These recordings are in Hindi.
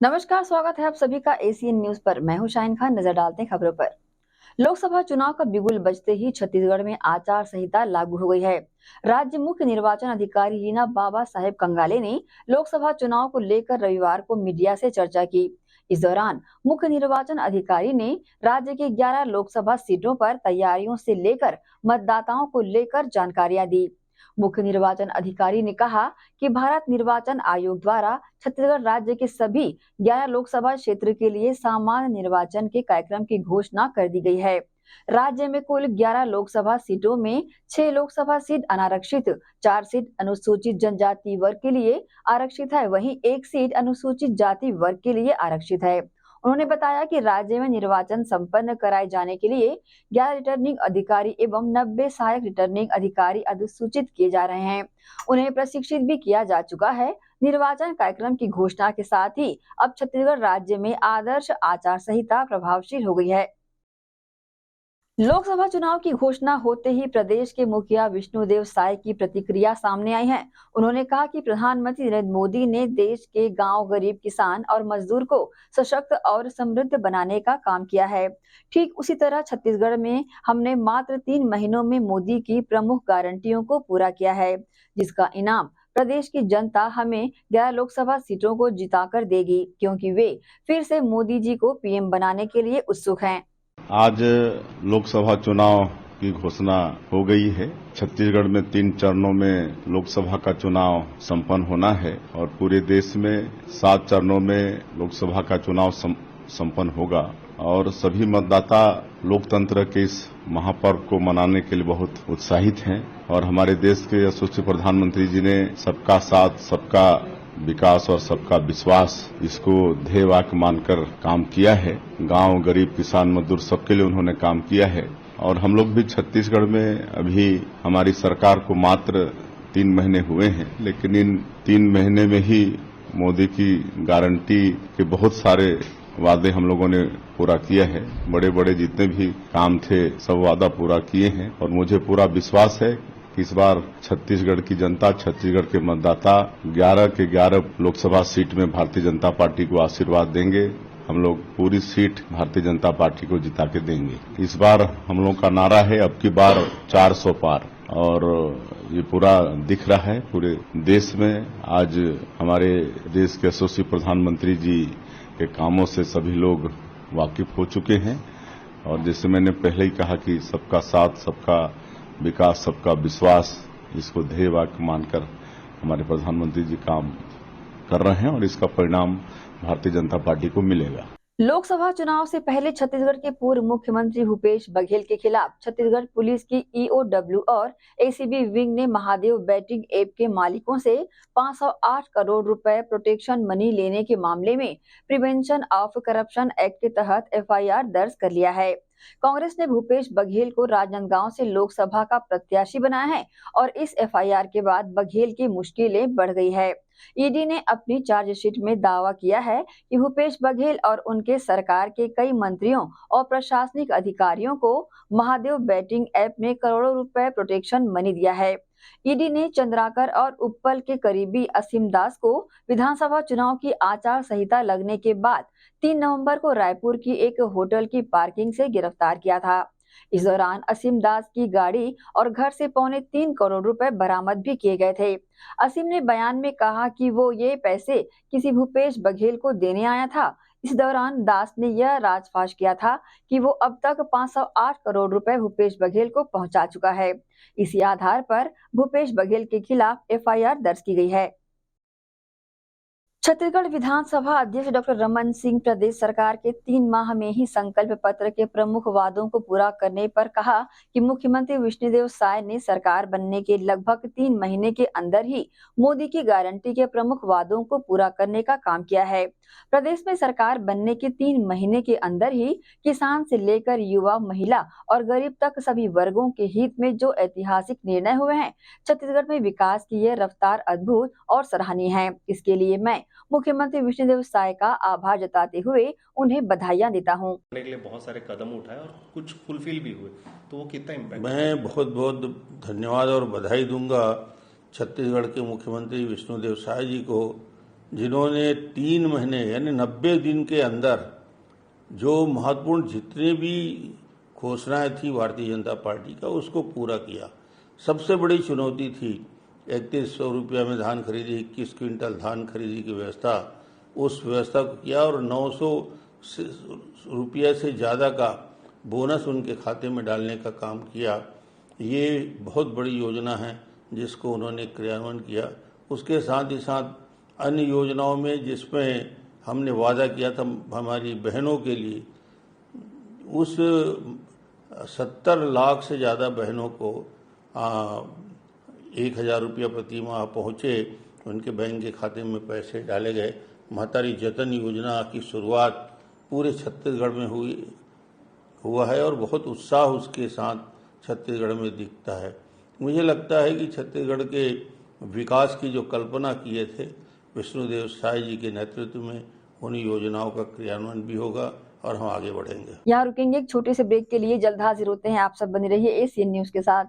नमस्कार, स्वागत है आप सभी का एसीएन न्यूज पर। मैं हूं शाहीन खान। नजर डालते हैं खबरों पर। लोकसभा चुनाव का बिगुल बजते ही छत्तीसगढ़ में आचार संहिता लागू हो गई है। राज्य मुख्य निर्वाचन अधिकारी रीना बाबा साहेब कंगाले ने लोकसभा चुनाव को लेकर रविवार को मीडिया से चर्चा की। इस दौरान मुख्य निर्वाचन अधिकारी ने राज्य के 11 लोकसभा सीटों पर तैयारियों से लेकर मतदाताओं को लेकर जानकारियां दी। मुख्य निर्वाचन अधिकारी ने कहा कि भारत निर्वाचन आयोग द्वारा छत्तीसगढ़ राज्य के सभी 11 लोकसभा क्षेत्र के लिए सामान्य निर्वाचन के कार्यक्रम की घोषणा कर दी गई है। राज्य में कुल 11 लोकसभा सीटों में 6 लोकसभा सीट अनारक्षित, 4 सीट अनुसूचित जनजाति वर्ग के लिए आरक्षित है, वहीं 1 सीट अनुसूचित जाति वर्ग के लिए आरक्षित है। उन्होंने बताया कि राज्य में निर्वाचन संपन्न कराए जाने के लिए 11 रिटर्निंग अधिकारी एवं 90 सहायक रिटर्निंग अधिकारी अधिसूचित किए जा रहे हैं। उन्हें प्रशिक्षित भी किया जा चुका है। निर्वाचन कार्यक्रम की घोषणा के साथ ही अब छत्तीसगढ़ राज्य में आदर्श आचार संहिता प्रभावशील हो गई है। लोकसभा चुनाव की घोषणा होते ही प्रदेश के मुखिया विष्णुदेव साय की प्रतिक्रिया सामने आई है। उन्होंने कहा कि प्रधानमंत्री नरेंद्र मोदी ने देश के गांव, गरीब, किसान और मजदूर को सशक्त और समृद्ध बनाने का काम किया है। ठीक उसी तरह छत्तीसगढ़ में हमने मात्र 3 महीनों में मोदी की प्रमुख गारंटियों को पूरा किया है, जिसका इनाम प्रदेश की जनता हमें 11 लोकसभा सीटों को जिताकर देगी, क्योंकि वे फिर से मोदी जी को पीएम बनाने के लिए उत्सुक हैं। आज लोकसभा चुनाव की घोषणा हो गई है। छत्तीसगढ़ में 3 चरणों में लोकसभा का चुनाव संपन्न होना है और पूरे देश में 7 चरणों में लोकसभा का चुनाव संपन्न होगा और सभी मतदाता लोकतंत्र के इस महापर्व को मनाने के लिए बहुत उत्साहित हैं और हमारे देश के यशस्वी प्रधानमंत्री जी ने सबका साथ, सबका विकास और सबका विश्वास इसको ध्येय वाक्य मानकर काम किया है। गांव, गरीब, किसान, मजदूर सबके लिए उन्होंने काम किया है और हम लोग भी छत्तीसगढ़ में अभी हमारी सरकार को मात्र 3 महीने हुए हैं, लेकिन इन 3 महीने में ही मोदी की गारंटी के बहुत सारे वादे हम लोगों ने पूरा किया है। बड़े बड़े जितने भी काम थे सब वादा पूरा किए हैं और मुझे पूरा विश्वास है इस बार छत्तीसगढ़ की जनता, छत्तीसगढ़ के मतदाता 11 के 11 लोकसभा सीट में भारतीय जनता पार्टी को आशीर्वाद देंगे। हम लोग पूरी सीट भारतीय जनता पार्टी को जिता के देंगे। इस बार हम लोग का नारा है अब की बार 400 पार और ये पूरा दिख रहा है पूरे देश में। आज हमारे देश के यशस्वी प्रधानमंत्री जी के कामों से सभी लोग वाकिफ हो चुके हैं और जैसे मैंने पहले ही कहा कि सबका साथ, सबका विकास, सबका विश्वास, इसको ध्येय वाक्य मानकर हमारे प्रधानमंत्री जी काम कर रहे हैं और इसका परिणाम भारतीय जनता पार्टी को मिलेगा। लोकसभा चुनाव से पहले छत्तीसगढ़ के पूर्व मुख्यमंत्री भूपेश बघेल के खिलाफ छत्तीसगढ़ पुलिस की ईओडब्ल्यू और एसीबी विंग ने महादेव बैटिंग ऐप के मालिकों से 508 करोड़ रुपए प्रोटेक्शन मनी लेने के मामले में प्रिवेंशन ऑफ करप्शन एक्ट के तहत एफआईआर दर्ज कर लिया है। कांग्रेस ने भूपेश बघेल को राजनांदगांव से लोकसभा का प्रत्याशी बनाया है और इस एफआईआर के बाद बघेल की मुश्किलें बढ़ गई है। ईडी ने अपनी चार्जशीट में दावा किया है कि भूपेश बघेल और उनके सरकार के कई मंत्रियों और प्रशासनिक अधिकारियों को महादेव बैटिंग ऐप में करोड़ों रुपए प्रोटेक्शन मनी दिया है। ईडी ने चंद्राकर और उप्पल के करीबी असीम दास को विधानसभा चुनाव की आचार संहिता लगने के बाद 3 नवंबर को रायपुर की एक होटल की पार्किंग से गिरफ्तार किया था। इस दौरान असीम दास की गाड़ी और घर से 3.25 करोड़ रुपए बरामद भी किए गए थे। असीम ने बयान में कहा कि वो ये पैसे किसी भूपेश बघेल को देने आया था। इस दौरान दास ने यह राजफाश किया था कि वो अब तक 508 करोड़ रुपए भूपेश बघेल को पहुंचा चुका है। इसी आधार पर भूपेश बघेल के खिलाफ एफआईआर दर्ज की गई है। छत्तीसगढ़ विधानसभा अध्यक्ष डॉक्टर रमन सिंह प्रदेश सरकार के 3 माह में ही संकल्प पत्र के प्रमुख वादों को पूरा करने पर कहा कि मुख्यमंत्री विष्णुदेव साय ने सरकार बनने के लगभग 3 महीने के अंदर ही मोदी की गारंटी के प्रमुख वादों को पूरा करने का काम किया है। प्रदेश में सरकार बनने के 3 महीने के अंदर ही किसान से लेकर युवा, महिला और गरीब तक सभी वर्गों के हित में जो ऐतिहासिक निर्णय हुए हैं, छत्तीसगढ़ में विकास की यह रफ्तार अद्भुत और सराहनीय है। इसके लिए मैं मुख्यमंत्री विष्णुदेव साय का आभार जताते हुए उन्हें बधाइयां देता हूं। करने के लिए बहुत सारे कदम उठाए और कुछ फुलफिल भी हुए, तो वो कितना इम्पैक्ट? मैं बहुत बहुत धन्यवाद और बधाई दूंगा छत्तीसगढ़ के मुख्यमंत्री विष्णुदेव साय जी को जिन्होंने 3 महीने यानी 90 दिन के अंदर जो महत्वपूर्ण जितने भी घोषणाएं थी भारतीय जनता पार्टी का उसको पूरा किया। सबसे बड़ी चुनौती थी 3100 रुपया में धान खरीदी, 21 क्विंटल धान खरीदी की व्यवस्था, उस व्यवस्था को किया और 900 रुपया से ज़्यादा का बोनस उनके खाते में डालने का काम किया। ये बहुत बड़ी योजना है जिसको उन्होंने क्रियान्वयन किया। उसके साथ ही साथ अन्य योजनाओं में जिसमें हमने वादा किया था हमारी बहनों के लिए, उस 70 लाख से ज़्यादा बहनों को 1000 रुपया प्रति माह पहुँचे, उनके बैंक के खाते में पैसे डाले गए। महतारी जतन योजना की शुरुआत पूरे छत्तीसगढ़ में हुआ है और बहुत उत्साह उसके साथ छत्तीसगढ़ में दिखता है। मुझे लगता है कि छत्तीसगढ़ के विकास की जो कल्पना किए थे विष्णुदेव साय जी के नेतृत्व में, उन योजनाओं का क्रियान्वयन भी होगा और हम आगे बढ़ेंगे। यहाँ रुकेंगे एक छोटे से ब्रेक के लिए, जल्द हाजिर होते हैं। आप सब बने रहिए एसीएन न्यूज के साथ।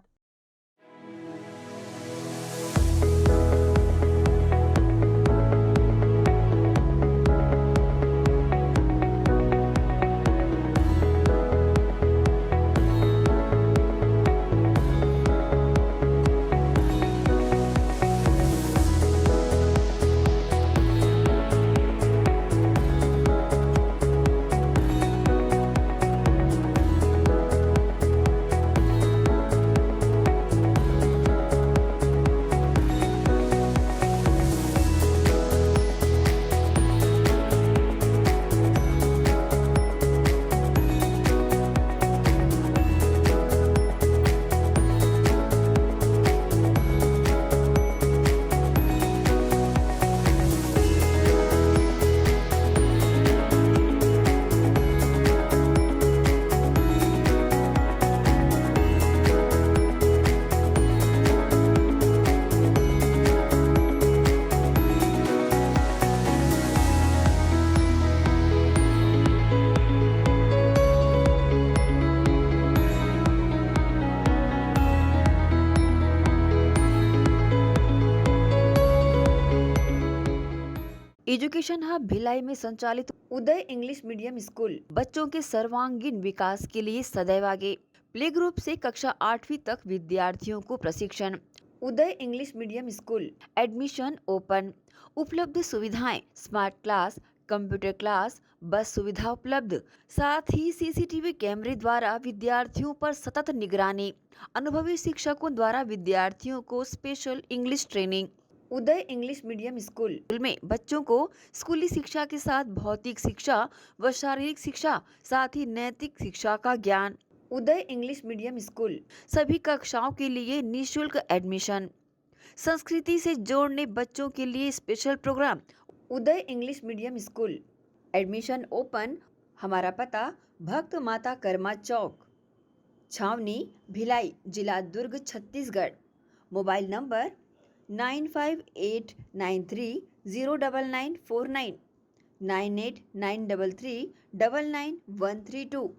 एजुकेशन हब भिलाई में संचालित उदय इंग्लिश मीडियम स्कूल बच्चों के सर्वांगीण विकास के लिए सदैव आगे। प्ले ग्रुप से कक्षा 8वीं तक विद्यार्थियों को प्रशिक्षण। Uday English medium school admission open. उपलब्ध सुविधाएं स्मार्ट क्लास, कंप्यूटर क्लास, बस सुविधा उपलब्ध, साथ ही सीसीटीवी कैमरे द्वारा विद्यार्थियों पर सतत निगरानी। अनुभवी शिक्षकों द्वारा विद्यार्थियों को स्पेशल इंग्लिश ट्रेनिंग। उदय इंग्लिश मीडियम स्कूल में बच्चों को स्कूली शिक्षा के साथ भौतिक शिक्षा व शारीरिक शिक्षा, साथ ही नैतिक शिक्षा का ज्ञान। उदय इंग्लिश मीडियम स्कूल सभी कक्षाओं के लिए निःशुल्क एडमिशन। संस्कृति से जोड़ने बच्चों के लिए special programme. Uday English medium school admission open. हमारा पता भक्त माता कर्मा चौक, छावनी, भिलाई, जिला Durg, Chhattisgarh. Mobile number 9589309949, 9893399132।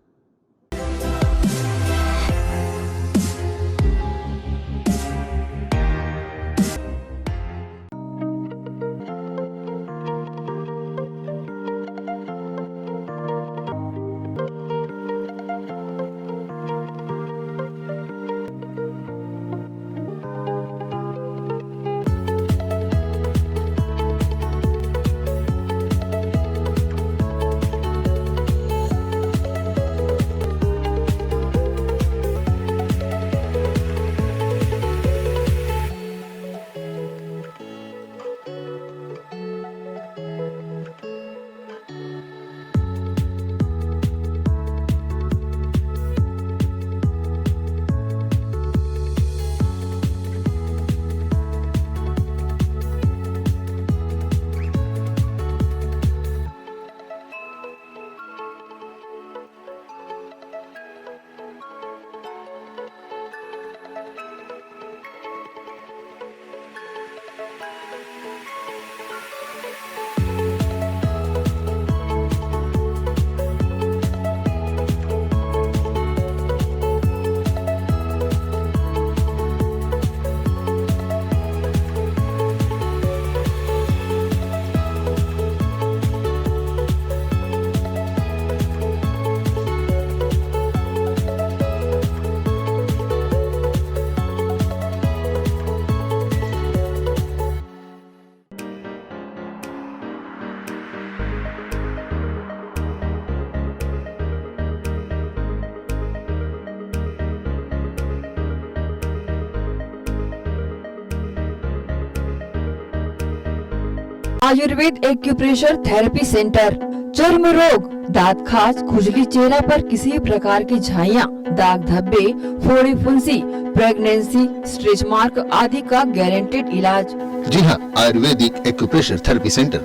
Ayurveda acupressure therapy centre. चर्म रोग, दांत खाज, खुजली, चेहरा पर किसी प्रकार की झाइयाँ, दाग धब्बे, फोड़ी फुंसी, प्रेगनेंसी, स्ट्रेच मार्क आदि का गारंटेड इलाज। जी हाँ, आयुर्वेदिक एक्यूप्रेशर थेरेपी सेंटर।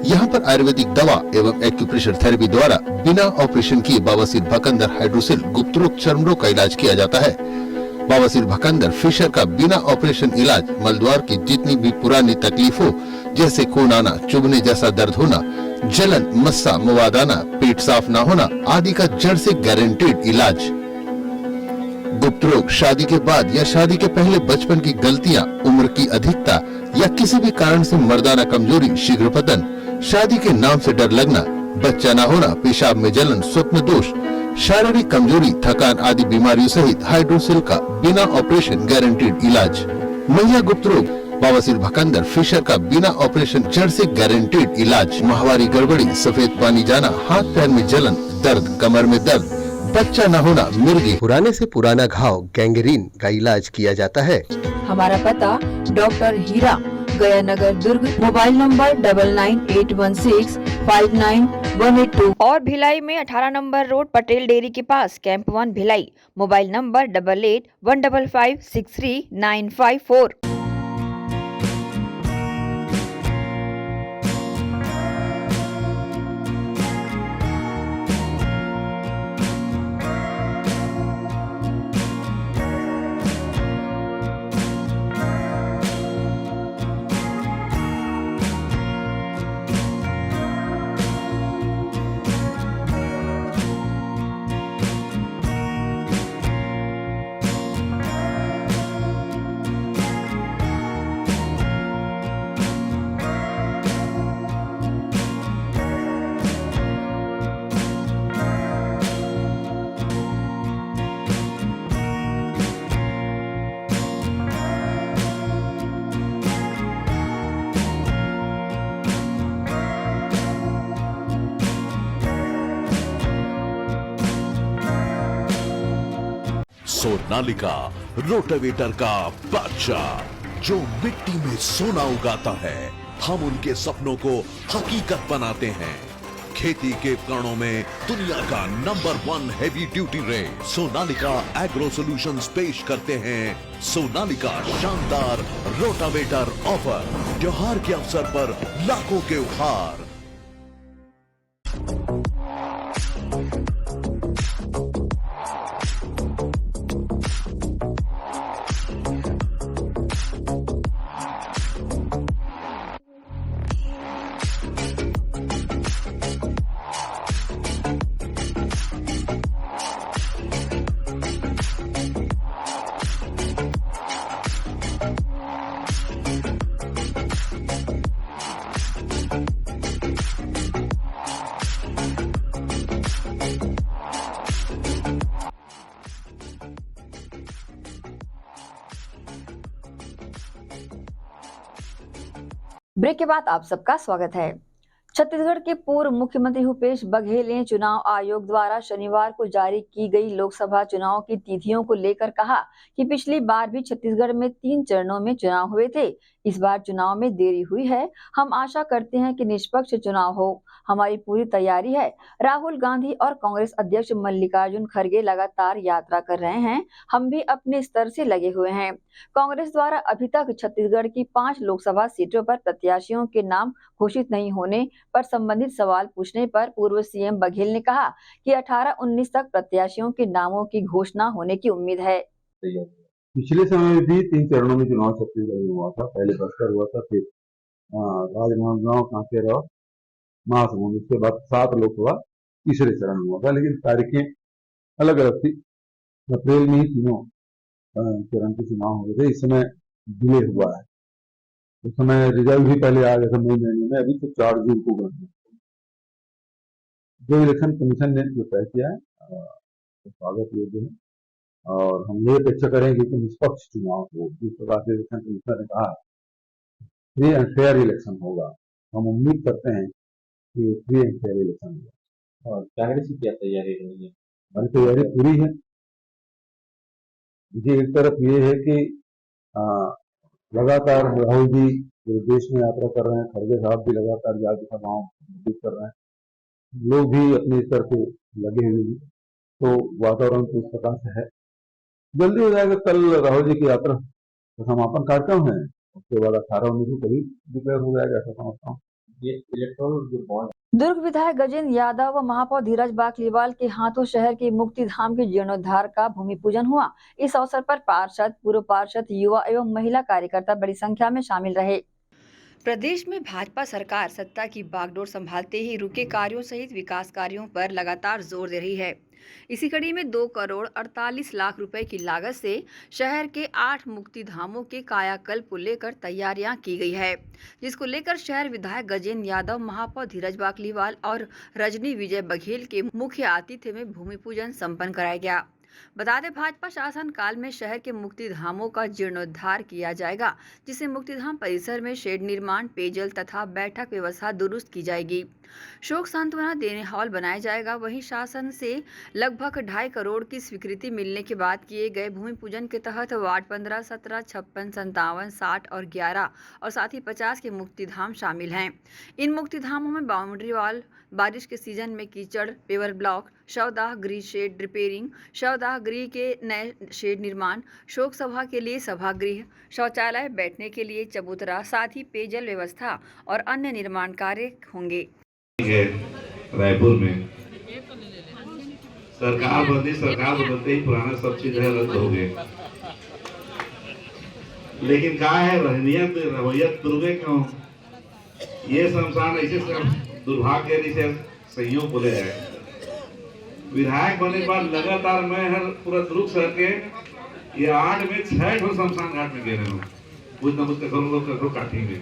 यहाँ पर आयुर्वेदिक दवा एवं एक्यूप्रेशर थेरेपी द्वारा बिना ऑपरेशन किए बवासीर, भकंदर, हाइड्रोसिल, गुप्त रोग, चर्म रोग का इलाज किया जाता है। बवासीर, भकंदर, फिशर का बिना ऑपरेशन इलाज मलद्वार की जितनी भी पुरानी तकलीफ हो, जैसे खून आना, चुभने जैसा दर्द होना, जलन, मस्सा, मुवाद आना, पेट साफ न होना आदि का जड़ से गारंटेड इलाज। गुप्त रोग, शादी के बाद या शादी के पहले बचपन की गलतियां, उम्र की अधिकता या किसी भी कारण से मर्दाना कमजोरी, शीघ्र पतन, शादी के नाम से डर लगना, बच्चा न होना, पेशाब में जलन, स्वप्न दोष, शारीरिक कमजोरी, थकान आदि बीमारियों सहित हाइड्रोसिल का बिना ऑपरेशन गारंटेड इलाज। महिला गुप्त रोग, बवासीर, भकंदर, फिशर का बिना ऑपरेशन जड़ से गारंटेड इलाज। माहवारी गड़बड़ी, सफेद पानी जाना, हाथ पैर में जलन, दर्द, कमर में दर्द, बच्चा न होना, मिर्गी, पुराने से पुराना घाव, गैंग्रीन का इलाज किया जाता है। हमारा पता डॉक्टर हीरा, गया नगर, दुर्ग। मोबाइल नंबर 9981659182 और भिलाई में 18 नंबर रोड, पटेल डेयरी के पास, camp 1 Bhilai. Mobile number 8815563954। Sonalika rotavator का बादशाह, जो मिट्टी में सोना उगाता है। हम उनके सपनों को हकीकत बनाते हैं। खेती के उपकरणों में दुनिया का number 1 heavy duty range Sonalika agro solutions पेश करते हैं सोनालिका शानदार रोटावेटर ऑफर। त्योहार के अवसर पर लाखों के उपहार। ब्रेक के बाद आप सबका स्वागत है। छत्तीसगढ़ के पूर्व मुख्यमंत्री भूपेश बघेल ने चुनाव आयोग द्वारा शनिवार को जारी की गई लोकसभा चुनाव की तिथियों को लेकर कहा कि पिछली बार भी छत्तीसगढ़ में 3 चरणों में चुनाव हुए थे। इस बार चुनाव में देरी हुई है। हम आशा करते हैं कि निष्पक्ष चुनाव हो। हमारी पूरी तैयारी है। राहुल गांधी और कांग्रेस अध्यक्ष मल्लिकार्जुन खड़गे लगातार यात्रा कर रहे हैं। हम भी अपने स्तर से लगे हुए हैं। कांग्रेस द्वारा अभी तक छत्तीसगढ़ की 5 लोकसभा सीटों पर प्रत्याशियों के नाम घोषित नहीं होने पर संबंधित सवाल पूछने पर पूर्व सीएम बघेल ने कहा कि 18-19 तक प्रत्याशियों के नामों की घोषणा होने की उम्मीद है। पिछले समय में भी 3 चरणों में चुनाव छत्तीसगढ़ में हुआ था। पहले बस्तर हुआ था, फिर राजनांदगांव, कांकेर और महासमुंद, उसके बाद 7 लोकसभा तीसरे चरण में हुआ था, लेकिन तारीखें अलग अलग थी। अप्रैल में ही तीनों चरण के चुनाव हो गए थे। इस समय डिले हुआ है। उस समय रिजल्ट भी पहले आ गया था मई महीने में, अभी तो 4 जून को गए। जो इलेक्शन कमीशन ने जो तय किया है तो स्वागत योग्य है और हम ये अपेक्षा करेंगे कि निष्पक्ष चुनाव हो। जिस प्रकार से इलेक्शन कमीशन ने कहा फ्री एंड फेयर इलेक्शन होगा, हम उम्मीद करते हैं कि फ्री एंड फेयर इलेक्शन होगा। और कांग्रेस की क्या तैयारी रही है? हमारी तैयारी पूरी है। देखिए, एक तरफ ये है कि लगातार राहुल जी पूरे देश में यात्रा कर रहे हैं, खड़गे साहब भी लगातार जाति सभाओं कर रहे हैं, लोग भी अपने स्तर पे लगे हुए हैं, तो वातावरण तो इस प्रकार से है। जल्दी हो जाएगा, कल राहुल जी की यात्रा का समापन कार्यक्रम है, उसके बाद 18-19 को कभी डिक्लेयर हो जाएगा, ऐसा समझता हूँ। ये इलेक्ट्रोल जो बॉन्ड दुर्ग विधायक गजेंद्र यादव व महापौर धीरज बाकलीवाल के हाथों शहर के मुक्तिधाम के जीर्णोद्धार का भूमि पूजन हुआ। इस अवसर पर पार्षद, पूर्व पार्षद, युवा एवं महिला कार्यकर्ता बड़ी संख्या में शामिल रहे। प्रदेश में भाजपा सरकार सत्ता की बागडोर संभालते ही रुके कार्यों सहित विकास कार्यों पर लगातार जोर दे रही है। इसी कड़ी में 2 करोड़ 48 लाख रुपए की लागत से शहर के 8 मुक्तिधामों के कायाकल्प को लेकर तैयारियां की गई है, जिसको लेकर शहर विधायक गजेंद्र यादव, महापौर धीरज बाकलीवाल और रजनी विजय बघेल के मुख्य आतिथ्य में भूमि पूजन संपन्न कराया गया। बता दें, भाजपा शासन काल में शहर के मुक्तिधामों का जीर्णोद्धार किया जाएगा, जिससे मुक्तिधाम परिसर में शेड निर्माण, पेयजल तथा बैठक व्यवस्था दुरुस्त की जाएगी। शोक सांत्वना देने हॉल बनाया जाएगा। वहीं शासन से लगभग 2.5 करोड़ की स्वीकृति मिलने के बाद किए गए भूमि पूजन के तहत वार्ड 15, 17, 56, 57, 60 और 11 और साथ ही 50 के मुक्तिधाम शामिल हैं। इन मुक्तिधामों में बाउंड्री वॉल, बारिश के सीजन में कीचड़, पेवर ब्लॉक, शवदाह गृह शेड रिपेयरिंग, शवदाह गृह के नए शेड निर्माण, शोक सभा के लिए सभागृह, शौचालय, बैठने के लिए चबूतरा, साथ ही पेयजल व्यवस्था और अन्य निर्माण कार्य होंगे। रायपुर में सरकार बदलते ही पुराना सब चीज रद्द हो गए, लेकिन कहा है रवैयत दुर्गे क्यों? ये शमशान ऐसे दुर्भाग्य से संयोग बोले है। विधायक बनने के बाद लगातार मैं हर पूरा दुर्ग शहर के ये 8 में 6 शमशान घाट में गए हूँ, कुछ न कुछ करो काठी में।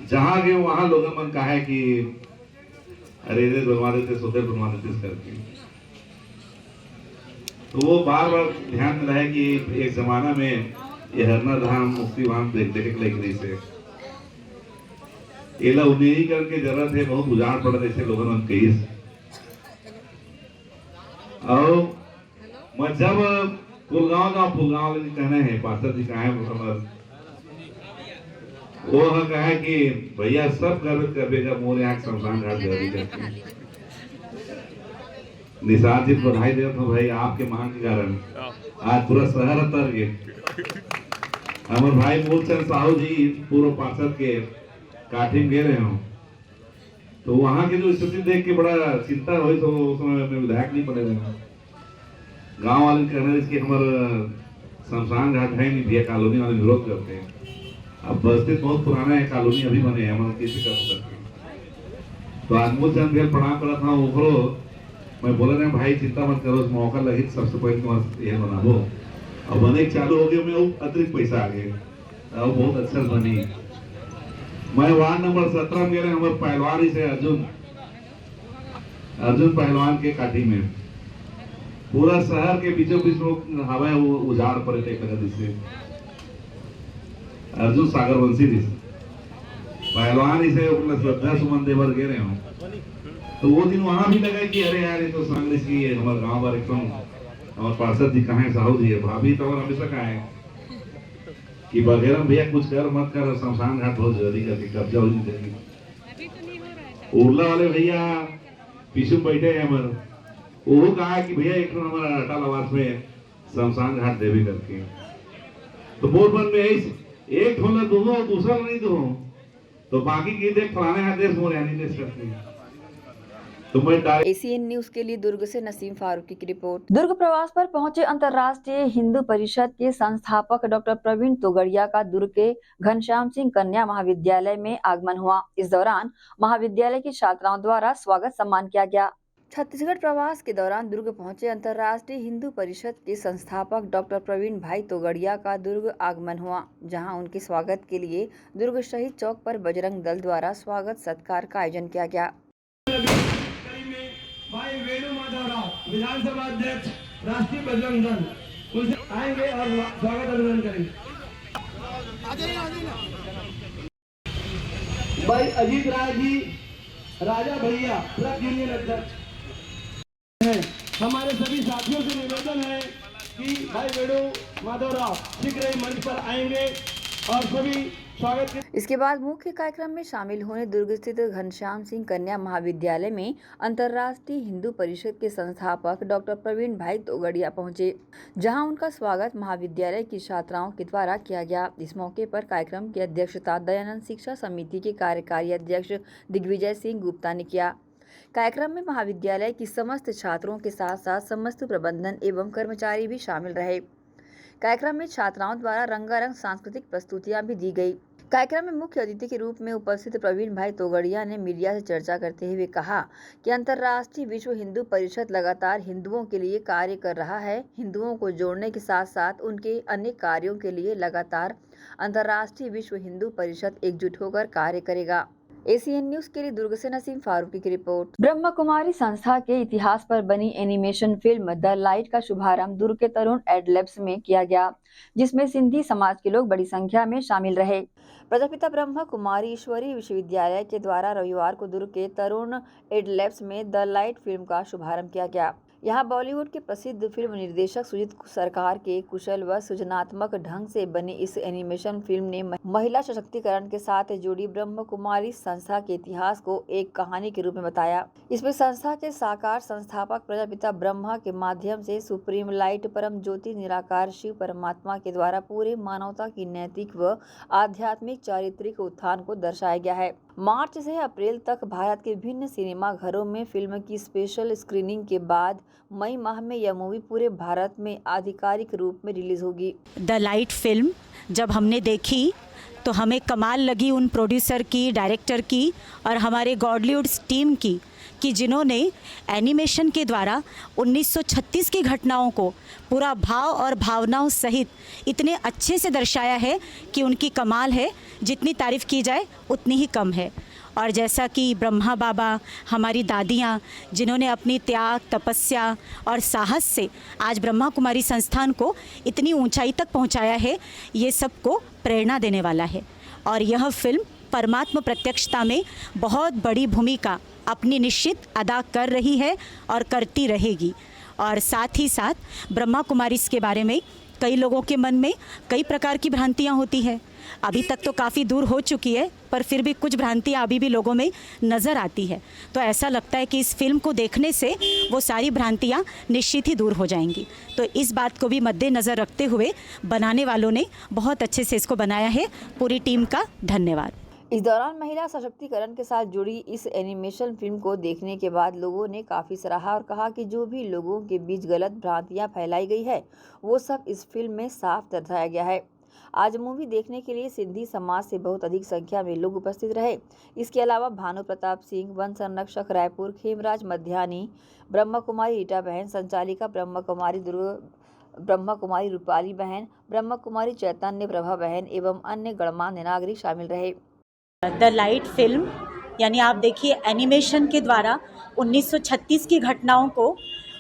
जहाँ गए वहां लोगों मन कहा है कि अरे बनवा देते, सोते बनवा देते करके। तो वो बार बार ध्यान में रहे कि एक जमाना में ये हरना धाम, मुक्तिधाम देखे के लगी से एला उन्नीकरण की जरूरत है, बहुत उजाड़ पड़ रहे ऐसे लोगों ने कही। और मैं जब फुलगांव कहना है पार्षद जी कहा है, वो कहा है कि भैया सब गर्व कर बेगा मोर यहाँ शमशान घाट जरूरी करते हैं। निसार जी बधाई देता हूँ भाई, आपके मांग के कारण आज पूरा शहर तर गए। हमारे भाई मूलचंद साहू जी पूर्व पार्षद के काठी में गए रहे हो, तो वहां की जो स्थिति देख के बड़ा चिंता हुई। तो उस समय में विधायक नहीं बने रहे, गांव वाले कहना इसके हमारे शमशान घाट है नहीं भैया, कॉलोनी वाले विरोध करते हैं। अब बस्ती बहुत पुराना है, कॉलोनी अभी बने हैं, हमारे किसी का सकते। तो आज मूलचंद भैया प्रणाम करा था उखड़ो, मैं बोला ना भाई चिंता मत करो, मौका लगे सबसे पहले ये बना दो। और बने चालू हो गए, में अतिरिक्त पैसा आ गए, अब बहुत अच्छा बनी। मैं वार्ड नंबर 17 में गए, हमारे पहलवान से अर्जुन पहलवान के काठी में पूरा शहर के बीचों बीच लोग हवा उजाड़ पड़े थे से अर्जुन सागर वंशी पहलवान इसे श्रद्धा सुमन देवर गए रहे हो। तो वो दिन वहां भी लगा कि अरे यार ये तो कांग्रेस की है, हमारे गांव वाले क्यों, हमारे पार्षद जी कहाँ है, साहू जी है, भाभी तो हमेशा कहा है कि बगैर भैया कुछ कर मत कर, शमशान घाट बहुत जल्दी करके कब्जा हो जाएगी। उर्ला वाले भैया पीछे बैठे हैं हमारे, वो कहा कि भैया एक हमारा अटल आवास में शमशान घाट देवी करके। तो बोल मन में एक होना दो, दूसरा नहीं दो, तो बाकी की देख फलाने हाथ देश मोर यानी देश करते हैं। ACN न्यूज के लिए दुर्ग से नसीम फारूकी की रिपोर्ट। दुर्ग प्रवास पर पहुंचे अंतर्राष्ट्रीय हिंदू परिषद के संस्थापक डॉक्टर प्रवीण तोगड़िया का दुर्ग के घनश्याम सिंह कन्या महाविद्यालय में आगमन हुआ। इस दौरान महाविद्यालय की छात्राओं द्वारा स्वागत सम्मान किया गया। छत्तीसगढ़ प्रवास के दौरान दुर्ग पहुंचे अंतर्राष्ट्रीय हिंदू परिषद के संस्थापक डॉक्टर प्रवीण भाई तोगड़िया का दुर्ग आगमन हुआ, जहां उनके स्वागत के लिए दुर्ग शहीद चौक पर बजरंग दल द्वारा स्वागत सत्कार का आयोजन किया गया। भाई वेणु माधव राव विधानसभा अध्यक्ष राष्ट्रीय बजरंग दल उनसे आएंगे और स्वागत अभिनंदन करेंगे। भाई अजीत राय जी राजा भैया ट्रक यूनियन अध्यक्ष हैं। हमारे सभी साथियों से निवेदन है कि भाई वेणु माधव राव शीघ्र ही मंच पर आएंगे और सभी स्वागत के इसके बाद मुख्य कार्यक्रम में शामिल होने दुर्ग स्थित घनश्याम सिंह कन्या महाविद्यालय में अंतर्राष्ट्रीय हिंदू परिषद के संस्थापक डॉक्टर प्रवीण भाई तोगड़िया पहुंचे, जहां उनका स्वागत महाविद्यालय की छात्राओं के द्वारा किया गया। इस मौके पर कार्यक्रम की अध्यक्षता दयानंद शिक्षा समिति के कार्यकारी अध्यक्ष दिग्विजय सिंह गुप्ता ने किया। कार्यक्रम में महाविद्यालय की समस्त छात्रों के साथ साथ समस्त प्रबंधन एवं कर्मचारी भी शामिल रहे। कार्यक्रम में छात्राओं द्वारा रंगारंग सांस्कृतिक प्रस्तुतियां भी दी गई। कार्यक्रम में मुख्य अतिथि के रूप में उपस्थित प्रवीण भाई तोगड़िया ने मीडिया से चर्चा करते हुए कहा कि अंतर्राष्ट्रीय विश्व हिंदू परिषद लगातार हिंदुओं के लिए कार्य कर रहा है। हिंदुओं को जोड़ने के साथ साथ उनके अन्य कार्यों के लिए लगातार अंतर्राष्ट्रीय विश्व हिंदू परिषद एकजुट होकर कार्य करेगा। एसीएन न्यूज के लिए दुर्ग से नसीम फारूकी की रिपोर्ट। ब्रह्मा कुमारी संस्था के इतिहास पर बनी एनिमेशन फिल्म द लाइट का शुभारंभ दुर्ग के तरुण एडलैब्स में किया गया, जिसमें सिंधी समाज के लोग बड़ी संख्या में शामिल रहे। प्रजापिता ब्रह्मा कुमारी ईश्वरीय विश्वविद्यालय के द्वारा रविवार को दुर्ग के तरुण एडलैब्स में द लाइट फिल्म का शुभारंभ किया गया। यहाँ बॉलीवुड के प्रसिद्ध फिल्म निर्देशक सुजीत सरकार के कुशल व सृजनात्मक ढंग से बनी इस एनिमेशन फिल्म ने महिला सशक्तिकरण के साथ जुड़ी ब्रह्म कुमारी संस्था के इतिहास को एक कहानी के रूप में बताया। इसमें संस्था के साकार संस्थापक प्रजापिता ब्रह्मा के माध्यम से सुप्रीम लाइट परम ज्योति निराकार शिव परमात्मा के द्वारा पूरे मानवता की नैतिक व आध्यात्मिक चारित्रिक उत्थान को दर्शाया गया है। मार्च से अप्रैल तक भारत के विभिन्न सिनेमा घरों में फिल्म की स्पेशल स्क्रीनिंग के बाद मई माह में यह मूवी पूरे भारत में आधिकारिक रूप में रिलीज होगी। द लाइट फिल्म जब हमने देखी तो हमें कमाल लगी उन प्रोड्यूसर की, डायरेक्टर की और हमारे गॉडलीवुड्स टीम की कि जिन्होंने एनिमेशन के द्वारा 1936 की घटनाओं को पूरा भाव और भावनाओं सहित इतने अच्छे से दर्शाया है कि उनकी कमाल है। जितनी तारीफ़ की जाए उतनी ही कम है। और जैसा कि ब्रह्मा बाबा, हमारी दादियाँ, जिन्होंने अपनी त्याग, तपस्या और साहस से आज ब्रह्मा कुमारी संस्थान को इतनी ऊंचाई तक पहुंचाया है, ये सबको प्रेरणा देने वाला है। और यह फिल्म परमात्मा प्रत्यक्षता में बहुत बड़ी भूमिका अपनी निश्चित अदा कर रही है और करती रहेगी। और साथ ही साथ ब्रह्मा कुमारीज़ के बारे में कई लोगों के मन में कई प्रकार की भ्रांतियाँ होती हैं। अभी तक तो काफ़ी दूर हो चुकी है, पर फिर भी कुछ भ्रांतियाँ अभी भी लोगों में नज़र आती है। तो ऐसा लगता है कि इस फिल्म को देखने से वो सारी भ्रांतियाँ निश्चित ही दूर हो जाएंगी। तो इस बात को भी मद्देनज़र रखते हुए बनाने वालों ने बहुत अच्छे से इसको बनाया है। पूरी टीम का धन्यवाद। इस दौरान महिला सशक्तिकरण के साथ जुड़ी इस एनिमेशन फिल्म को देखने के बाद लोगों ने काफ़ी सराहा और कहा कि जो भी लोगों के बीच गलत भ्रांतियां फैलाई गई है वो सब इस फिल्म में साफ दर्शाया गया है। आज मूवी देखने के लिए सिंधी समाज से बहुत अधिक संख्या में लोग उपस्थित रहे। इसके अलावा भानु प्रताप सिंह, वन संरक्षक रायपुर, खेमराज मध्यानी, ब्रह्मा कुमारी रीटा बहन, संचालिका ब्रह्मा कुमारी दुर्ग, ब्रह्मा कुमारी रूपाली बहन, ब्रह्मा कुमारी चैतन्य प्रभा बहन एवं अन्य गणमान्य नागरिक शामिल रहे। द लाइट फिल्म यानी आप देखिए एनिमेशन के द्वारा 1936 की घटनाओं को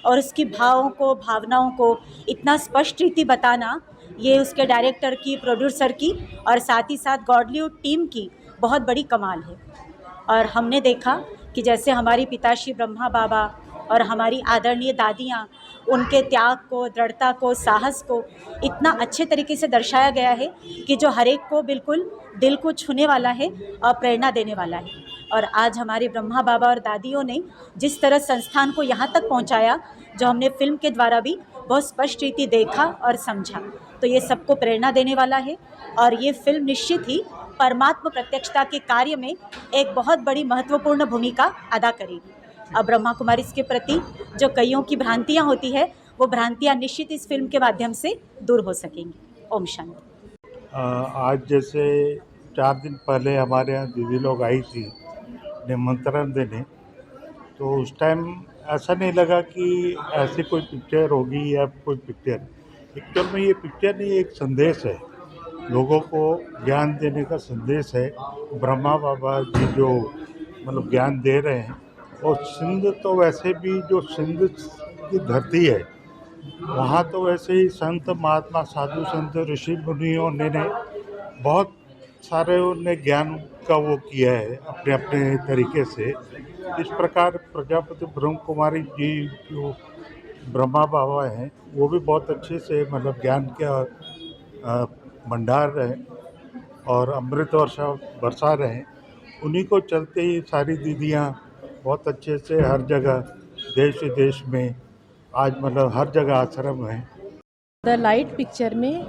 और उसकी भावों को, भावनाओं को इतना स्पष्ट रीति बताना, ये उसके डायरेक्टर की, प्रोड्यूसर की और साथ ही साथ गॉडलीवुड टीम की बहुत बड़ी कमाल है। और हमने देखा कि जैसे हमारी पिताश्री ब्रह्मा बाबा और हमारी आदरणीय दादियाँ, उनके त्याग को, दृढ़ता को, साहस को इतना अच्छे तरीके से दर्शाया गया है कि जो हर एक को बिल्कुल दिल को छूने वाला है और प्रेरणा देने वाला है। और आज हमारे ब्रह्मा बाबा और दादियों ने जिस तरह संस्थान को यहाँ तक पहुँचाया, जो हमने फिल्म के द्वारा भी बहुत स्पष्ट रीति देखा और समझा, तो ये सबको प्रेरणा देने वाला है। और ये फिल्म निश्चित ही परमात्मा प्रत्यक्षता के कार्य में एक बहुत बड़ी महत्वपूर्ण भूमिका अदा करेगी। अब ब्रह्मा कुमारी के प्रति जो कईयों की भ्रांतियाँ होती है, वो भ्रांतियाँ निश्चित इस फिल्म के माध्यम से दूर हो सकेंगी। ओम शांति। आज जैसे 4 दिन पहले हमारे यहाँ दीदी लोग आई थी निमंत्रण देने, तो उस टाइम ऐसा नहीं लगा कि ऐसी कोई पिक्चर होगी या कोई पिक्चर। एक्चुअल में ये पिक्चर नहीं, एक संदेश है, लोगों को ज्ञान देने का संदेश है। ब्रह्मा बाबा जी जो मतलब ज्ञान दे रहे हैं, और सिंध तो वैसे भी जो सिंध की धरती है, वहाँ तो वैसे ही संत महात्मा, साधु संत, ऋषि मुनियों ने बहुत सारे उन्हें ज्ञान का वो किया है अपने अपने तरीके से। इस प्रकार प्रजापति ब्रह्म कुमारी जी जो ब्रह्मा बाबा हैं, वो भी बहुत अच्छे से मतलब ज्ञान का भंडार है। और अमृत वर्षा बरसा रहे हैं, उन्हीं को चलते ही सारी दीदियाँ बहुत अच्छे से हर जगह देश विदेश में आज मतलब हर जगह आश्रम है। द लाइट पिक्चर में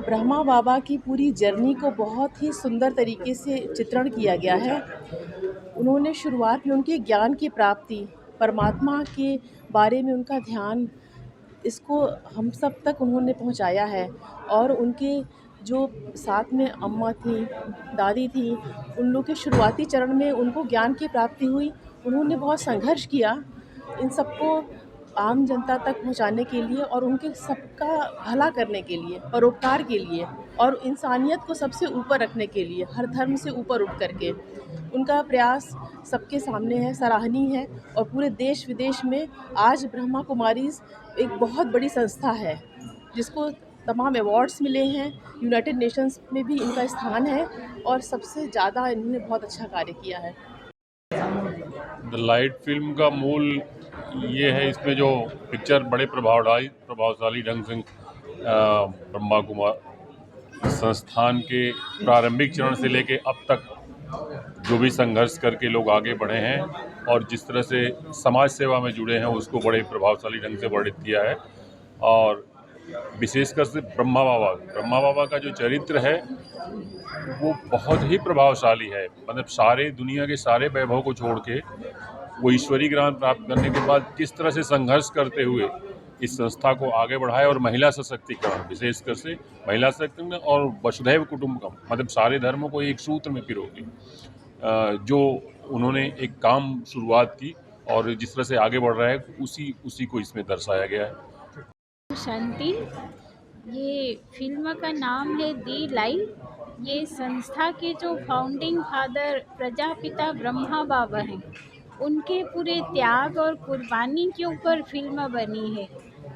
ब्रह्मा बाबा की पूरी जर्नी को बहुत ही सुंदर तरीके से चित्रण किया गया है। उन्होंने शुरुआत में उनके ज्ञान की प्राप्ति, परमात्मा के बारे में उनका ध्यान, इसको हम सब तक उन्होंने पहुंचाया है। और उनके जो साथ में अम्मा थी, दादी थी, उन लोग के शुरुआती चरण में उनको ज्ञान की प्राप्ति हुई। उन्होंने बहुत संघर्ष किया इन सबको आम जनता तक पहुंचाने के लिए और उनके सबका भला करने के लिए, परोपकार के लिए और इंसानियत को सबसे ऊपर रखने के लिए, हर धर्म से ऊपर उठ करके उनका प्रयास सबके सामने है, सराहनीय है। और पूरे देश विदेश में आज ब्रह्मा कुमारीज़ एक बहुत बड़ी संस्था है जिसको तमाम अवार्ड्स मिले हैं, यूनाइटेड नेशंस में भी इनका स्थान है और सबसे ज़्यादा इन्होंने बहुत अच्छा कार्य किया है। द लाइट फिल्म का मूल ये है, इसमें जो पिक्चर बड़े प्रभावशाली ढंग से ब्रह्मा कुमार संस्थान के प्रारंभिक चरण से लेके अब तक जो भी संघर्ष करके लोग आगे बढ़े हैं और जिस तरह से समाज सेवा में जुड़े हैं उसको बड़े प्रभावशाली ढंग से वर्णित किया है। और विशेषकर से ब्रह्मा बाबा का जो चरित्र है वो बहुत ही प्रभावशाली है। मतलब सारे दुनिया के सारे वैभव को छोड़ के वो ईश्वरीय ज्ञान प्राप्त करने के बाद किस तरह से संघर्ष करते हुए इस संस्था को आगे बढ़ाए और महिला सशक्तिकरण, विशेषकर से महिला सशक्तिकरण और वसुधैव कुटुंबकम, मतलब सारे धर्मों को एक सूत्र में पिरोके जो उन्होंने एक काम शुरुआत की और जिस तरह से आगे बढ़ रहा है उसी को इसमें दर्शाया गया है। शांति, ये फिल्म का नाम है दी लाइट। ये संस्था के जो फाउंडिंग फादर प्रजापिता ब्रह्मा बाबा हैं, उनके पूरे त्याग और कुर्बानी के ऊपर फिल्म बनी है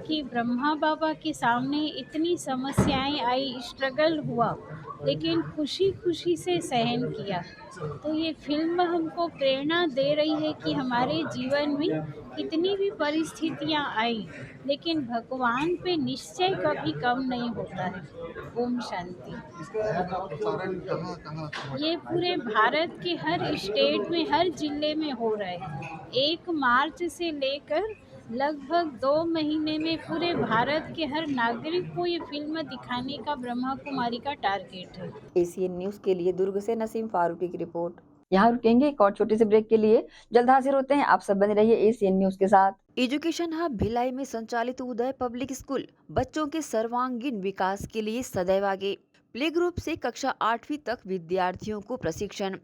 कि ब्रह्मा बाबा के सामने इतनी समस्याएं आई, स्ट्रगल हुआ, लेकिन खुशी खुशी से सहन किया। तो ये फिल्म हमको प्रेरणा दे रही है कि हमारे जीवन में कितनी भी परिस्थितियां आई, लेकिन भगवान पे निश्चय कभी कम नहीं होता है। ओम शांति। ये पूरे भारत के हर स्टेट में, हर जिले में हो रहा है। 1 मार्च से लेकर लगभग 2 महीने में पूरे भारत के हर नागरिक को ये फिल्म दिखाने का ब्रह्मा कुमारी का टारगेट है। एसीएन न्यूज के लिए दुर्ग से नसीम फारूकी की रिपोर्ट। यहाँ रुकेंगे एक और छोटे से ब्रेक के लिए, जल्द हाजिर होते हैं। आप सब बने रहिए एसीएन न्यूज के साथ। एजुकेशन हब भिलाई में संचालित उदय पब्लिक स्कूल बच्चों के सर्वांगीण विकास के लिए सदैव आगे। प्ले ग्रुप से कक्षा 8वीं तक विद्यार्थियों को प्रशिक्षण।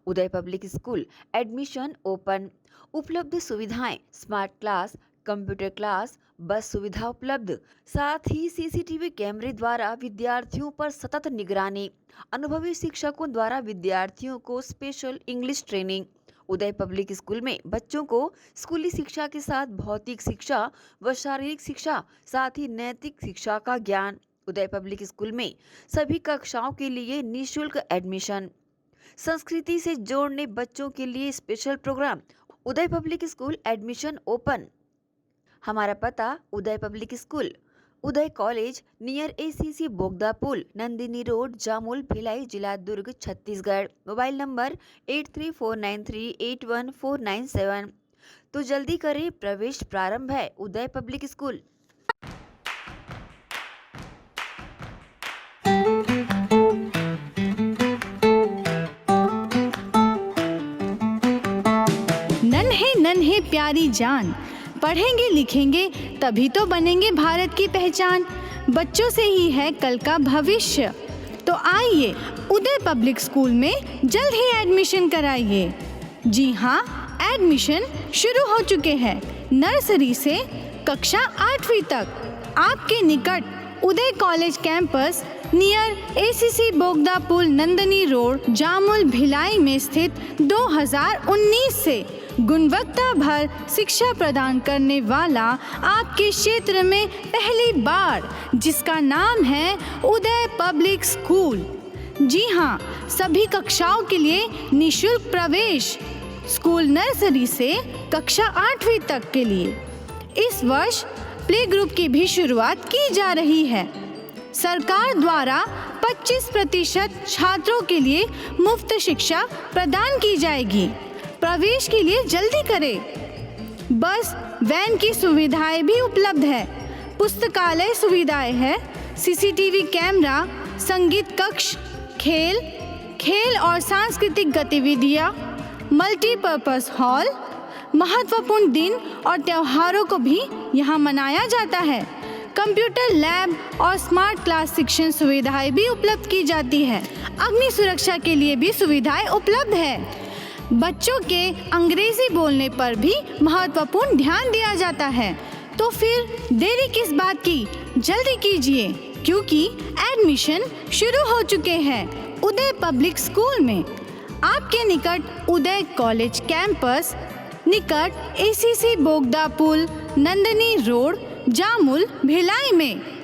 उदय पब्लिक स्कूल एडमिशन ओपन। उपलब्ध सुविधाएं स्मार्ट क्लास, कंप्यूटर क्लास, बस सुविधा उपलब्ध, साथ ही सीसीटीवी कैमरे द्वारा विद्यार्थियों पर सतत निगरानी। अनुभवी शिक्षकों द्वारा विद्यार्थियों को स्पेशल इंग्लिश ट्रेनिंग। उदय पब्लिक स्कूल में बच्चों को स्कूली शिक्षा के साथ भौतिक शिक्षा व शारीरिक शिक्षा, साथ ही नैतिक शिक्षा का ज्ञान। उदय पब्लिक स्कूल में सभी कक्षाओं के लिए निःशुल्क एडमिशन। संस्कृति से जोड़ने बच्चों के लिए स्पेशल प्रोग्राम। उदय पब्लिक स्कूल एडमिशन ओपन। हमारा पता उदय पब्लिक स्कूल, उदय कॉलेज नियर एसीसी बोगदा पुल, नंदिनी रोड, जामुल, भिलाई, जिला दुर्ग, छत्तीसगढ़। Mobile number 8349381497। तो जल्दी करें, प्रवेश प्रारंभ है। उदय पब्लिक स्कूल। नन्हे नन्हे प्यारी जान, पढ़ेंगे लिखेंगे तभी तो बनेंगे भारत की पहचान। बच्चों से ही है कल का भविष्य, तो आइए उदय पब्लिक स्कूल में जल्द ही एडमिशन कराइए। जी हाँ, एडमिशन शुरू हो चुके हैं। नर्सरी से कक्षा 8वीं तक आपके निकट उदय कॉलेज कैंपस नियर एसीसी बोगदा पुल, नंदिनी रोड, जामुल, भिलाई में स्थित 2019 से गुणवत्ता भर शिक्षा प्रदान करने वाला आपके क्षेत्र में पहली बार, जिसका नाम है उदय पब्लिक स्कूल। जी हाँ, सभी कक्षाओं के लिए निःशुल्क प्रवेश। स्कूल नर्सरी से कक्षा 8वीं तक के लिए इस वर्ष प्ले ग्रुप की भी शुरुआत की जा रही है। सरकार द्वारा 25% छात्रों के लिए मुफ्त शिक्षा प्रदान की जाएगी। प्रवेश के लिए जल्दी करें। बस वैन की सुविधाएं भी उपलब्ध है। पुस्तकालय सुविधाएं है, सीसीटीवी कैमरा, संगीत कक्ष, खेल और सांस्कृतिक गतिविधियां, मल्टीपर्पस हॉल, महत्वपूर्ण दिन और त्योहारों को भी यहाँ मनाया जाता है। कंप्यूटर लैब और स्मार्ट क्लास शिक्षण सुविधाएं भी उपलब्ध की जाती है। अग्नि सुरक्षा के लिए भी सुविधाएं उपलब्ध है। बच्चों के अंग्रेजी बोलने पर भी महत्वपूर्ण ध्यान दिया जाता है। तो फिर देरी किस बात की, जल्दी कीजिए क्योंकि एडमिशन शुरू हो चुके हैं। उदय पब्लिक स्कूल में आपके निकट उदय कॉलेज कैंपस, निकट एसीसी बोगदा पुल, नंदनी रोड, जामुल, भिलाई में।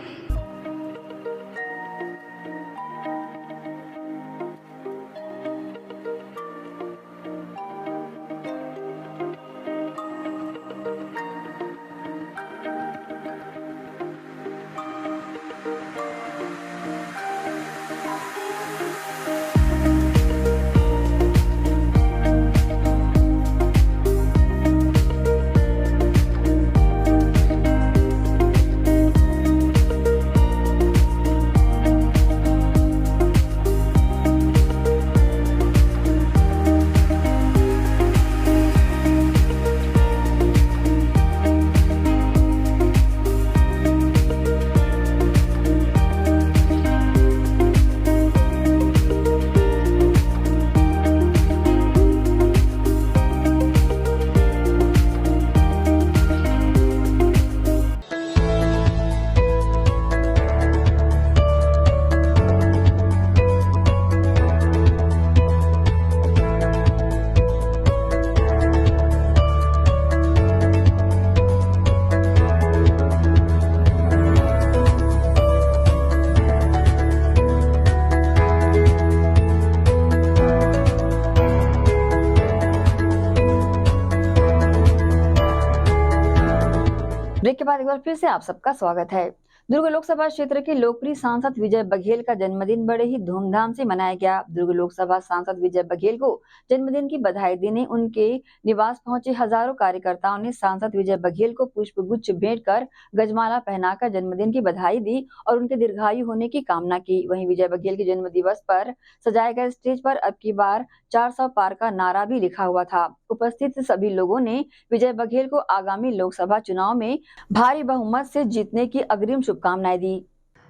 ब्रेक के बाद एक बार फिर से आप सबका स्वागत है। दुर्ग लोकसभा क्षेत्र के लोकप्रिय सांसद विजय बघेल का जन्मदिन बड़े ही धूमधाम से मनाया गया। दुर्ग लोकसभा सांसद विजय बघेल को जन्मदिन की बधाई देने उनके निवास पहुंचे हजारों कार्यकर्ताओं ने सांसद विजय बघेल को पुष्प गुच्छ भेंट कर गजमाला पहनाकर जन्मदिन की बधाई दी और उनके दीर्घायु होने की कामना की। वहीं विजय बघेल के जन्म दिवस पर सजाए गए स्टेज पर अब की बार 400 पार का नारा भी लिखा हुआ था। उपस्थित सभी लोगों ने विजय बघेल को आगामी लोकसभा चुनाव में भारी बहुमत से जीतने की अग्रिम शुभकामनाएं दी।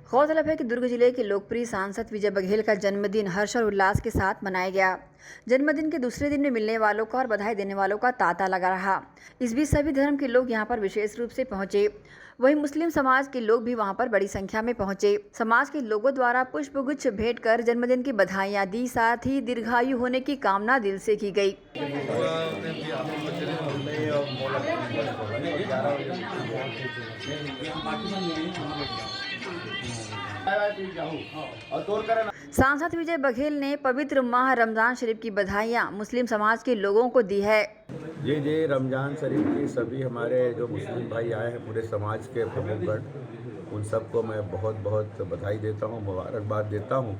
गौरतलब है कि दुर्ग जिले के लोकप्रिय सांसद विजय बघेल का जन्मदिन हर्ष और उल्लास के साथ मनाया गया। जन्मदिन के दूसरे दिन में मिलने वालों का और बधाई देने वालों का तांता लगा रहा। इस बीच सभी धर्म के लोग यहां पर विशेष रूप से पहुंचे। वहीं मुस्लिम समाज के लोग भी वहां पर बड़ी संख्या में पहुंचे। समाज के लोगों द्वारा पुष्पगुच्छ भेंट कर जन्मदिन की बधाइयां दी, साथ ही दीर्घायु होने की कामना दिल से की गई। सांसद विजय बघेल ने पवित्र माह रमजान शरीफ की बधाइयां मुस्लिम समाज के लोगों को दी है। जी रमजान शरीफ की सभी हमारे जो मुस्लिम भाई आए हैं, पूरे समाज के प्रमुखगण, उन सबको मैं बहुत बहुत बधाई देता हूं, मुबारकबाद देता हूं।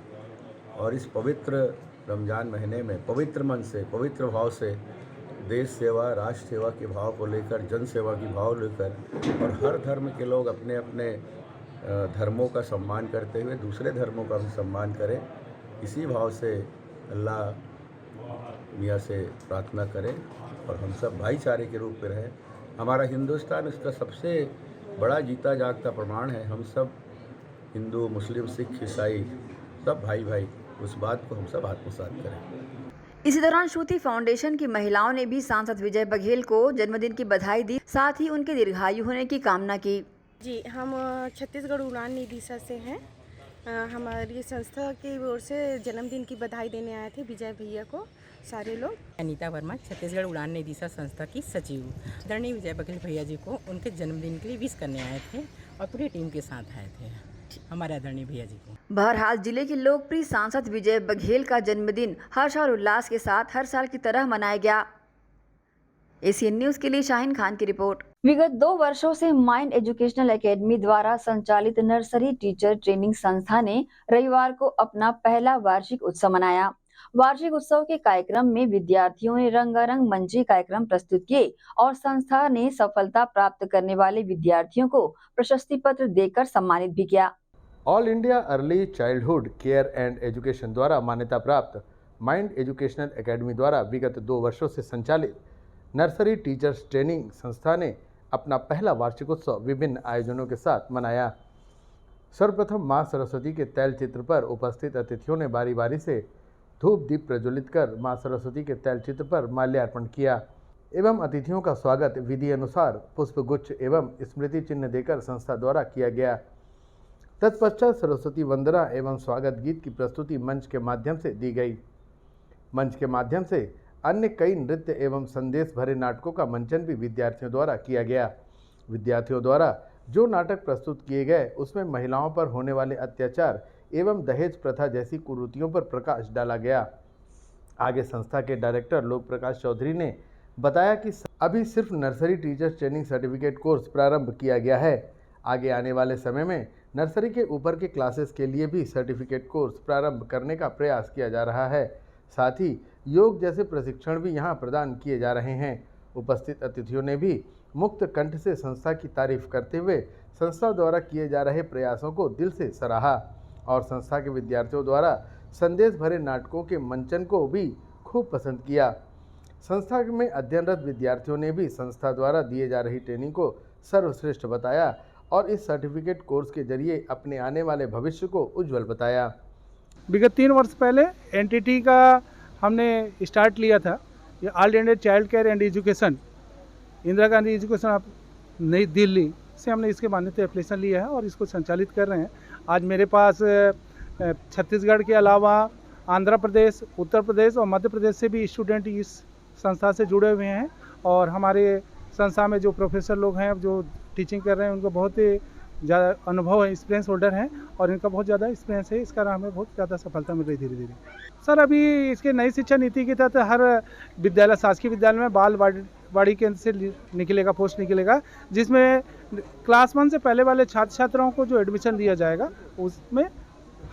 और इस पवित्र रमजान महीने में पवित्र मन से, पवित्र भाव से देश सेवा, राष्ट्र सेवा के भाव को लेकर, जन सेवा की भाव लेकर और हर धर्म के लोग अपने अपने धर्मों का सम्मान करते हुए दूसरे धर्मों का भी सम्मान करें, इसी भाव से अल्लाह मियाँ से प्रार्थना करें और हम सब भाईचारे के रूप में रहें। हमारा हिंदुस्तान इसका सबसे बड़ा जीता जागता प्रमाण है। हम सब हिंदू, मुस्लिम, सिख, ईसाई सब भाई भाई, उस बात को हम सब आत्मसात करें। इसी दौरान श्रुति फाउंडेशन की महिलाओं ने भी सांसद विजय बघेल को जन्मदिन की बधाई दी, साथ ही उनके दीर्घायु होने की कामना की। जी, हम छत्तीसगढ़ उड़ान निदेशक से हैं। हमारी संस्था की ओर से जन्मदिन की बधाई देने आए थे विजय भैया को सारे लोग। अनीता वर्मा, छत्तीसगढ़ उड़ान निदेशक संस्था की सचिव। आदरणीय विजय बघेल भैया जी को उनके जन्मदिन के लिए विश करने आए थे और पूरी टीम के साथ आए थे हमारे आदरणीय भैया जी को। बहरहाल जिले के लोकप्रिय सांसद विजय बघेल का जन्मदिन हर्ष और उल्लास के साथ हर साल की तरह मनाया गया। एशियन न्यूज के लिए शाहीन खान की रिपोर्ट। विगत 2 वर्षों से माइंड एजुकेशनल एकेडमी द्वारा संचालित नर्सरी टीचर ट्रेनिंग संस्था ने रविवार को अपना पहला वार्षिक उत्सव मनाया। वार्षिक उत्सव के कार्यक्रम में विद्यार्थियों ने रंगारंग मंची कार्यक्रम प्रस्तुत किए और संस्था ने सफलता प्राप्त करने वाले विद्यार्थियों को प्रशस्ति पत्र देकर सम्मानित भी किया। All India early childhood care and education द्वारा मान्यता प्राप्त माइंड एजुकेशनल एकेडमी द्वारा विगत 2 वर्षों से संचालित नर्सरी टीचर्स ट्रेनिंग संस्था ने अपना पहला वार्षिक उत्सव विभिन्न आयोजनों के साथ मनाया। सर्वप्रथम मां सरस्वती के तैल चित्र पर उपस्थित अतिथियों ने बारी बारी से धूप दीप प्रज्वलित कर मां सरस्वती के तैल चित्र पर माल्यार्पण किया एवं अतिथियों का स्वागत विधि अनुसार पुष्पगुच्छ एवं स्मृति चिन्ह देकर संस्था द्वारा किया गया। तत्पश्चात सरस्वती वंदना एवं स्वागत गीत की प्रस्तुति मंच के माध्यम से दी गई। मंच के माध्यम से अन्य कई नृत्य एवं संदेश भरे नाटकों का मंचन भी विद्यार्थियों द्वारा किया गया। विद्यार्थियों द्वारा जो नाटक प्रस्तुत किए गए उसमें महिलाओं पर होने वाले अत्याचार एवं दहेज प्रथा जैसी कुरीतियों पर प्रकाश डाला गया। आगे संस्था के डायरेक्टर लोक प्रकाश चौधरी ने बताया कि अभी सिर्फ nursery teachers training certificate course प्रारंभ किया गया है। आगे आने वाले समय में नर्सरी के ऊपर के क्लासेस के लिए भी सर्टिफिकेट कोर्स प्रारंभ करने का प्रयास किया जा रहा है। साथ ही योग जैसे प्रशिक्षण भी यहां प्रदान किए जा रहे हैं। उपस्थित अतिथियों ने भी मुक्त कंठ से संस्था की तारीफ करते हुए संस्था द्वारा किए जा रहे प्रयासों को दिल से सराहा और संस्था के विद्यार्थियों द्वारा संदेश भरे नाटकों के मंचन को भी खूब पसंद किया। संस्था में अध्ययनरत विद्यार्थियों ने भी संस्था द्वारा दिए जा रही ट्रेनिंग को सर्वश्रेष्ठ बताया और इस सर्टिफिकेट कोर्स के जरिए अपने आने वाले भविष्य को उज्जवल बताया। विगत 3 वर्ष पहले एनटीटी का हमने स्टार्ट लिया था। ये all India child care and education Indira Gandhi education नई दिल्ली से हमने इसके मान्यता एप्लीकेशन लिया है और इसको संचालित कर रहे हैं। आज मेरे पास छत्तीसगढ़ के अलावा आंध्र प्रदेश, उत्तर प्रदेश और मध्य प्रदेश से भी स्टूडेंट इस संस्था से जुड़े हुए हैं और हमारे संस्था में जो प्रोफेसर लोग हैं जो टीचिंग कर रहे हैं उनको बहुत ही ज़्यादा अनुभव है, एक्सपीरियंस होल्डर हैं और इनका बहुत ज़्यादा एक्सपीरियंस है। इस कारण हमें बहुत ज़्यादा सफलता मिल रही धीरे धीरे। सर अभी इसके नई शिक्षा नीति के तहत हर विद्यालय शासकीय विद्यालय में बाल वाड़ी केंद्र से निकलेगा, पोस्ट निकलेगा, जिसमें क्लास 1 से पहले वाले छात्र छात्राओं को जो एडमिशन दिया जाएगा उसमें